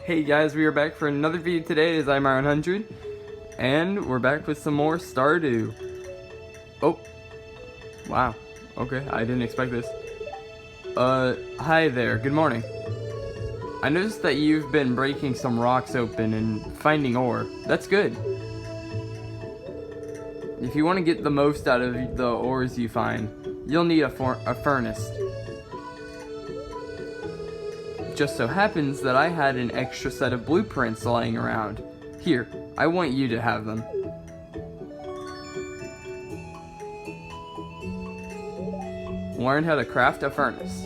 Hey guys, we are back for another video today as I'm Iron100, and we're back with some more Stardew. Oh, wow, okay, I didn't expect this. Hi there, good morning. I noticed that you've been breaking some rocks open and finding ore. That's good. If you want to get the most out of the ores you find, you'll need a furnace. Just so happens that I had an extra set of blueprints lying around. Here, I want you to have them. Learn how to craft a furnace.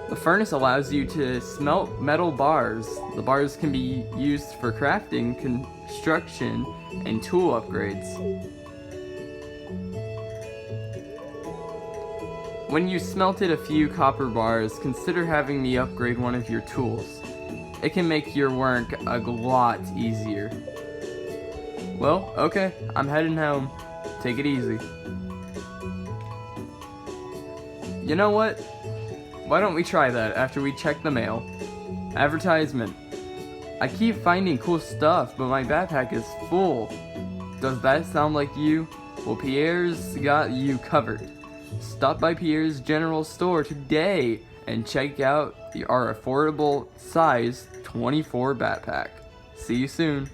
The furnace allows you to smelt metal bars. The bars can be used for crafting, construction, and tool upgrades. When you smelted a few copper bars, consider having me upgrade one of your tools. It can make your work a lot easier. Well, okay, I'm heading home. Take it easy. You know what? Why don't we try that after we check the mail? Advertisement. I keep finding cool stuff, but my backpack is full. Does that sound like you? Well, Pierre's got you covered. Stop by Pierre's General Store today and check out our affordable size 24 backpack. See you soon.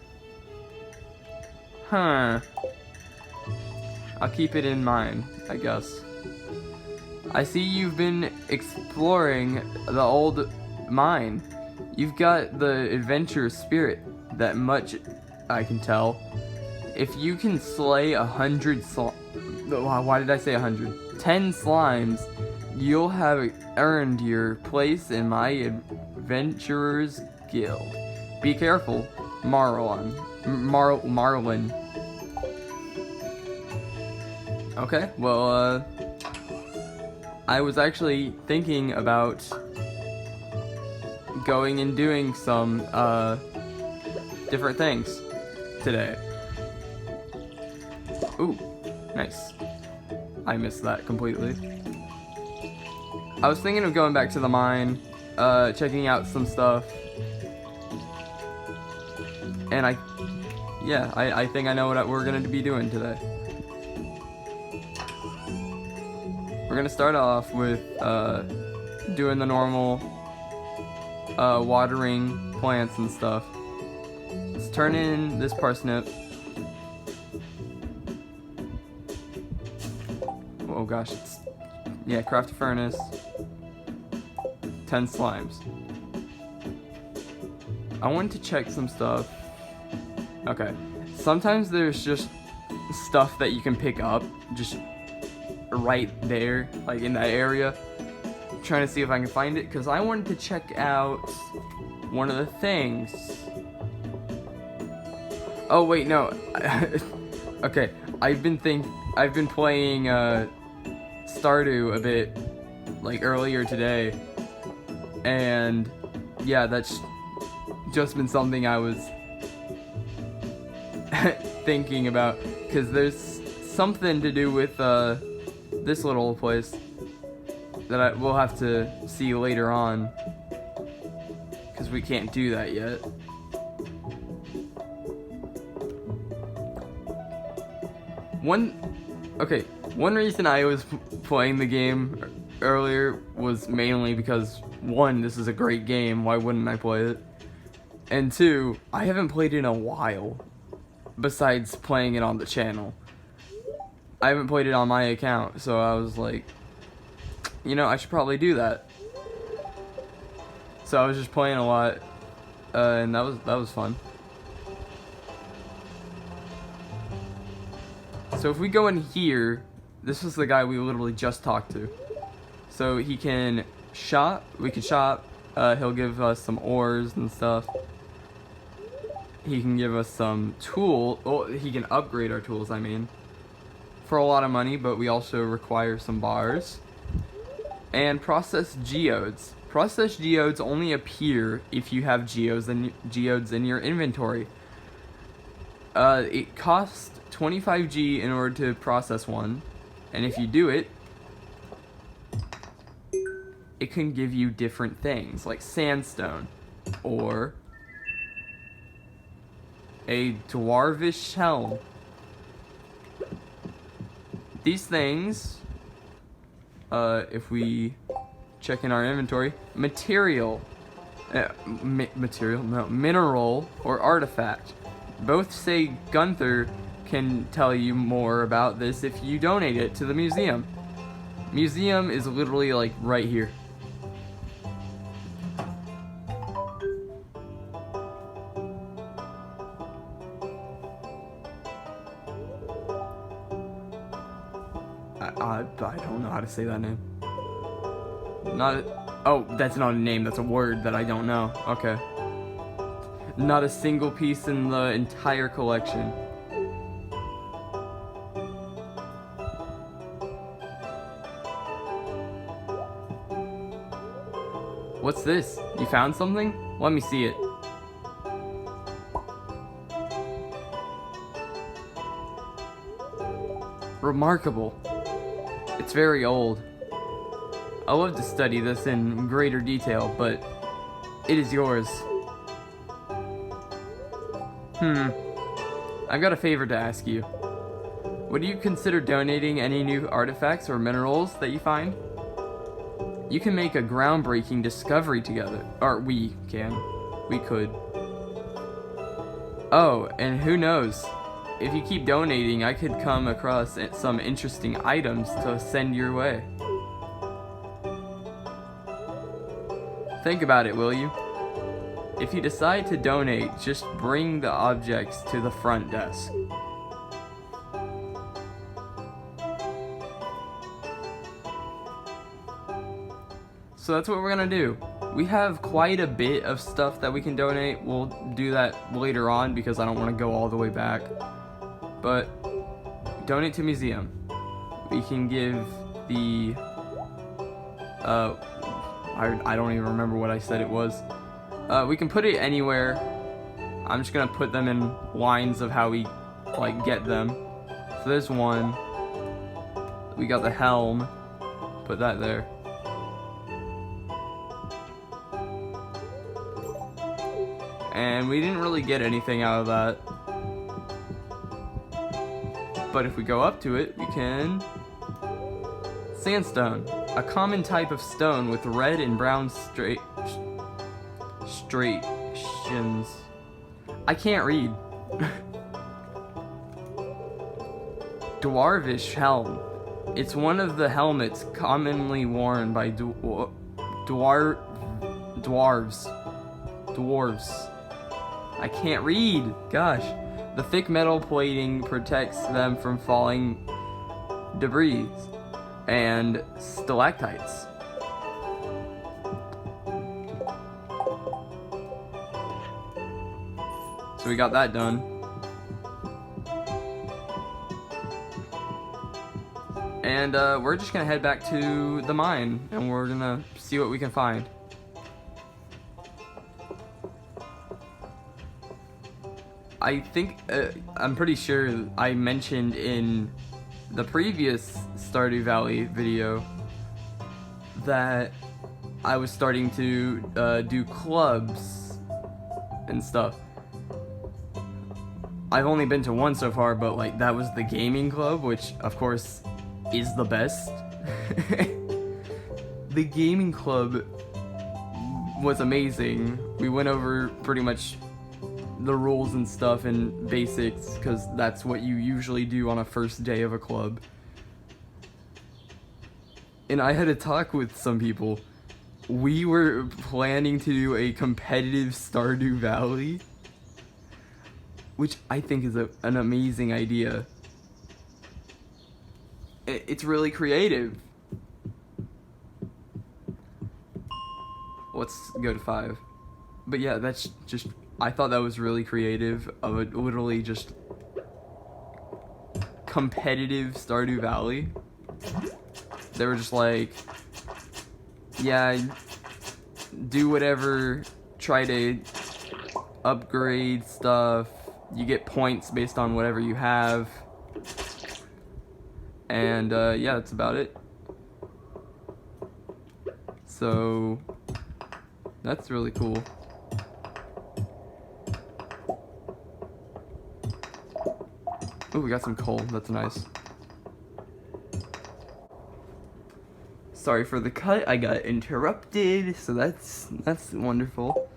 Huh. I'll keep it in mind, I guess. I see you've been exploring the old mine. You've got the adventurous spirit, that much I can tell. If you can slay 100 why did I say 100? 10 slimes, you'll have earned your place in my adventurers guild. Be careful, Marlin. Okay, well, I was actually thinking about going and doing some different things today. Ooh, nice. I missed that completely. I was thinking of going back to the mine, checking out some stuff. And I think I know what we're gonna be doing today. We're gonna start off with doing the normal watering plants and stuff. Let's turn in this parsnip. Oh gosh, craft a furnace. 10 slimes. I wanted to check some stuff. Okay, sometimes there's just stuff that you can pick up just right there, like in that area. I'm trying to see if I can find it because I wanted to check out one of the things. Oh wait, no. Okay, I've been playing Stardew a bit, like earlier today, and yeah, that's just been something I was thinking about, because there's something to do with this little place that I will have to see later on, because we can't do that yet. One reason I was playing the game earlier was mainly because, one, this is a great game, why wouldn't I play it? And two, I haven't played it in a while, besides playing it on the channel. I haven't played it on my account, so I was like, you know, I should probably do that. So I was just playing a lot, and that was fun. So if we go in here, this is the guy we literally just talked to. So he can shop, we can shop, he'll give us some ores and stuff. He can give us some he can upgrade our tools, I mean, for a lot of money, but we also require some bars. And processed geodes. Processed geodes only appear if you have geodes in your inventory. It costs 25G in order to process one, and if you do it, it can give you different things, like sandstone. or a dwarvish helm. These things, if we check in our inventory, mineral or artifact. Both say Gunther can tell you more about this if you donate it to the museum. Museum is literally like right here. I don't know how to say that name. Oh, that's not a name, that's a word that I don't know. Okay. Not a single piece in the entire collection. What's this? You found something? Let me see it. Remarkable. It's very old. I love to study this in greater detail, but it is yours. I've got a favor to ask you. Would you consider donating any new artifacts or minerals that you find? You can make a groundbreaking discovery together. Or we can. We could. Oh, and who knows? If you keep donating, I could come across some interesting items to send your way. Think about it, will you? If you decide to donate, just bring the objects to the front desk. So that's what we're gonna do. We have quite a bit of stuff that we can donate. We'll do that later on because I don't want to go all the way back. But donate to museum. We can give the I don't even remember what I said it was. We can put it anywhere. I'm just gonna put them in lines of how we like get them. So there's one. We got the helm. Put that there. And we didn't really get anything out of that. But if we go up to it, we can... Sandstone. A common type of stone with red and brown striations. I can't read. Dwarvish helm. It's one of the helmets commonly worn by dwarves. I can't read. Gosh. The thick metal plating protects them from falling debris and stalactites. So we got that done. And we're just gonna head back to the mine and we're gonna see what we can find. I think, I'm pretty sure I mentioned in the previous Stardew Valley video that I was starting to do clubs and stuff. I've only been to one so far, but like that was the gaming club, which of course is the best. The gaming club was amazing. We went over pretty much the rules and stuff and basics because that's what you usually do on a first day of a club. And I had a talk with some people. We were planning to do a competitive Stardew Valley, which I think is an amazing idea. It's really creative. Let's go to 5. But yeah, that's just, I thought that was really creative of a literally just competitive Stardew Valley. They were just like, yeah, do whatever, try to upgrade stuff, you get points based on whatever you have, and yeah, that's about it. So that's really cool. Oh, we got some coal. That's nice. Sorry for the cut. I got interrupted, so that's wonderful.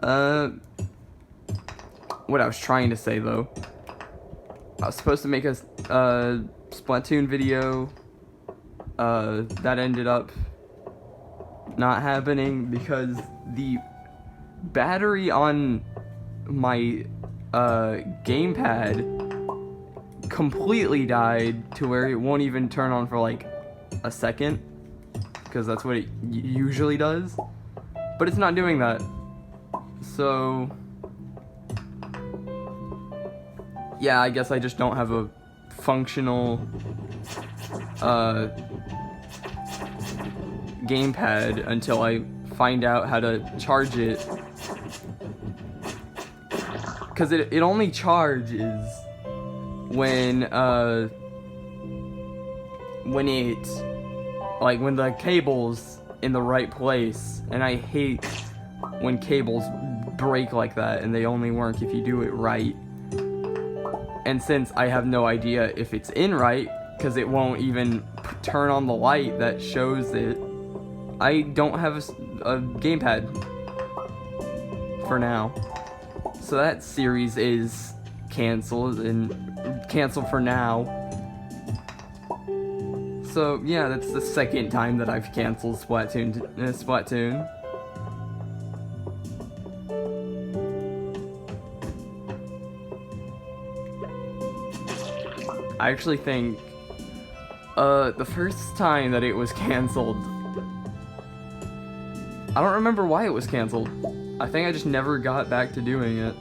What I was trying to say though, I was supposed to make a Splatoon video. That ended up not happening because the battery on my gamepad completely died to where it won't even turn on for like a second, because that's what it usually does, but it's not doing that. So yeah, I guess I just don't have a functional gamepad until I find out how to charge it, because it only charges when the cable's in the right place, and I hate when cables break like that and they only work if you do it right. And since I have no idea if it's in right, because it won't even turn on the light that shows it, I don't have a gamepad for now. So that series is canceled for now. So yeah, that's the second time that I've canceled Splatoon. I actually think the first time that it was canceled, I don't remember why it was canceled. I think I just never got back to doing it.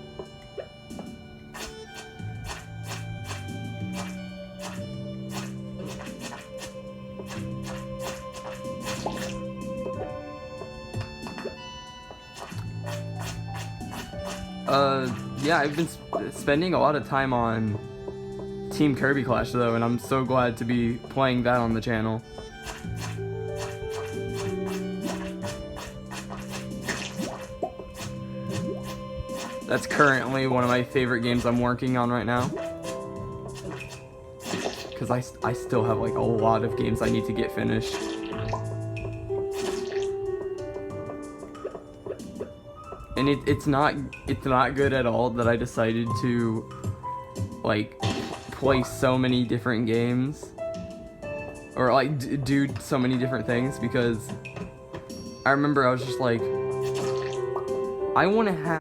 Yeah, I've been spending a lot of time on Team Kirby Clash though, and I'm so glad to be playing that on the channel. That's currently one of my favorite games I'm working on right now, because I still have like a lot of games I need to get finished. And it's not good at all that I decided to like play so many different games, or like do so many different things, because I remember I was just like, I want to have,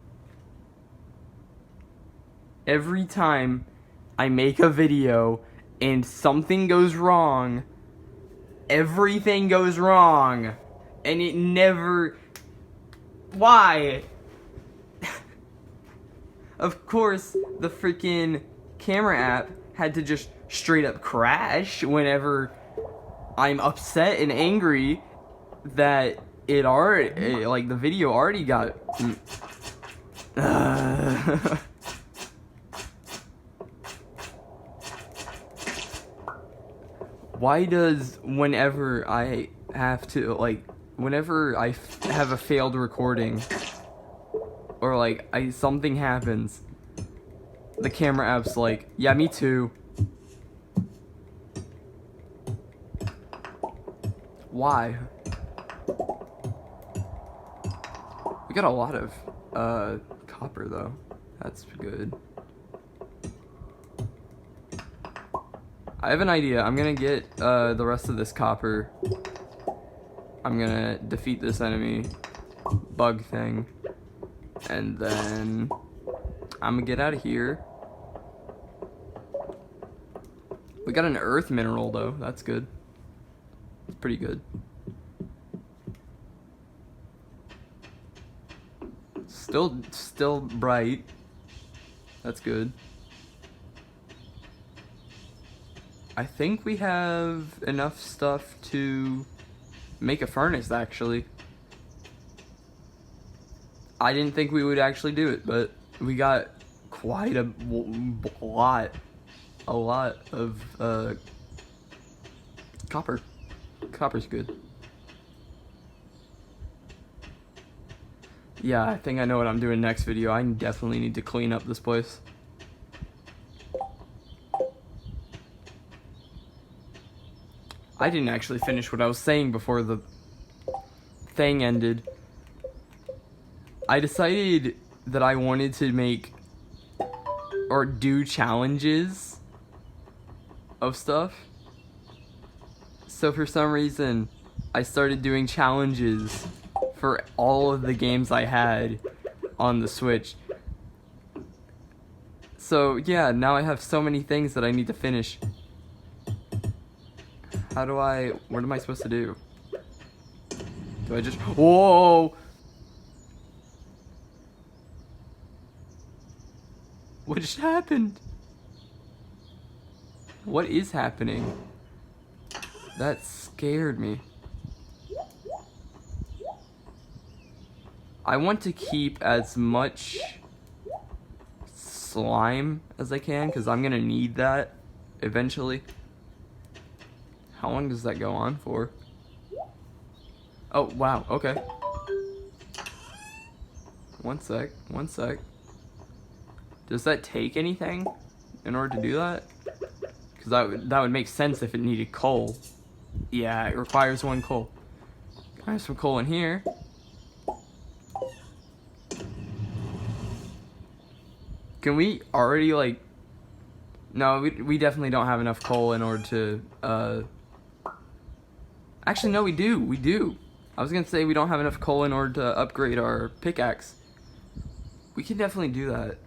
every time I make a video and something goes wrong, everything goes wrong, and it never, why? Of course, the freaking camera app had to just straight up crash whenever I'm upset and angry that it already, like, the video already got... Why does, whenever I have to, like, whenever I have a failed recording, or like something happens, the camera app's like, yeah, me too. Why? We got a lot of copper though. That's good. I have an idea. I'm gonna get the rest of this copper. I'm gonna defeat this enemy bug thing, and then I'm gonna get out of here. We got an earth mineral though. That's good. It's pretty good. Still bright. That's good. I think we have enough stuff to make a furnace, actually. I didn't think we would actually do it, but we got quite a lot of copper. Copper's good. Yeah, I think I know what I'm doing next video. I definitely need to clean up this place. I didn't actually finish what I was saying before the thing ended. I decided that I wanted to make or do challenges of stuff. So for some reason, I started doing challenges for all of the games I had on the Switch. So yeah, now I have so many things that I need to finish. What am I supposed to do? Do I just, whoa! What just happened? What is happening? That scared me. I want to keep as much slime as I can, because I'm gonna need that eventually. How long does that go on for? Oh, wow, okay. One sec. Does that take anything in order to do that? Because that would make sense if it needed coal. Yeah, it requires 1 coal. I have some coal in here. Can we already, like... No, we definitely don't have enough coal in order to, Actually, no, we do. I was gonna say we don't have enough coal in order to upgrade our pickaxe. We can definitely do that.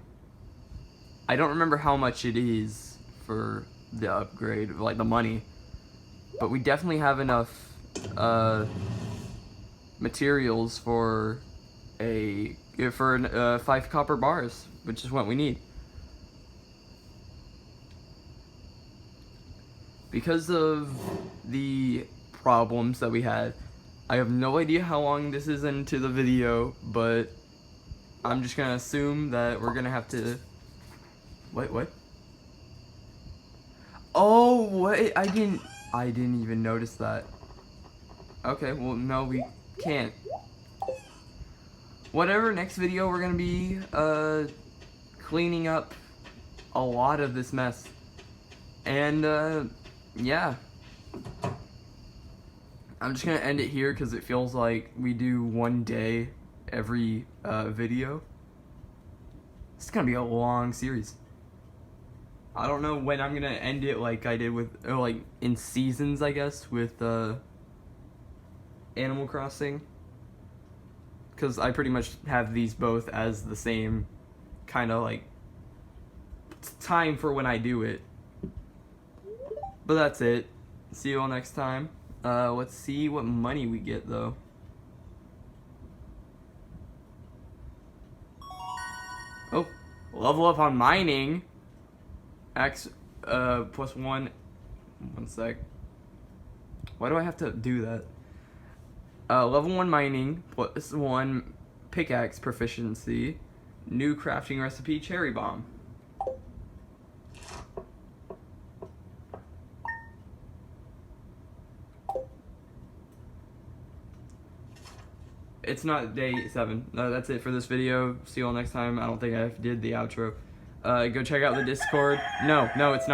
I don't remember how much it is for the upgrade, like the money. But we definitely have enough, materials for 5 copper bars, which is what we need. Because of the problems that we had, I have no idea how long this is into the video, but I'm just gonna assume that we're gonna have to... What? Oh, what? I didn't even notice that. Okay, well, no, we can't. Whatever, next video we're gonna be, cleaning up a lot of this mess. And, yeah. I'm just gonna end it here because it feels like we do 1 day every, video. It's gonna be a long series. I don't know when I'm gonna end it like I did with, or like in seasons, I guess, with Animal Crossing. Because I pretty much have these both as the same kind of like time for when I do it. But that's it. See you all next time. Let's see what money we get though. Oh, level up on mining. X, plus 1. 1 sec. Why do I have to do that? Level 1 mining, plus 1 pickaxe proficiency. New crafting recipe, cherry bomb. It's not day 7. No, that's it for this video. See you all next time. I don't think I did the outro. Go check out the Discord. No, it's not.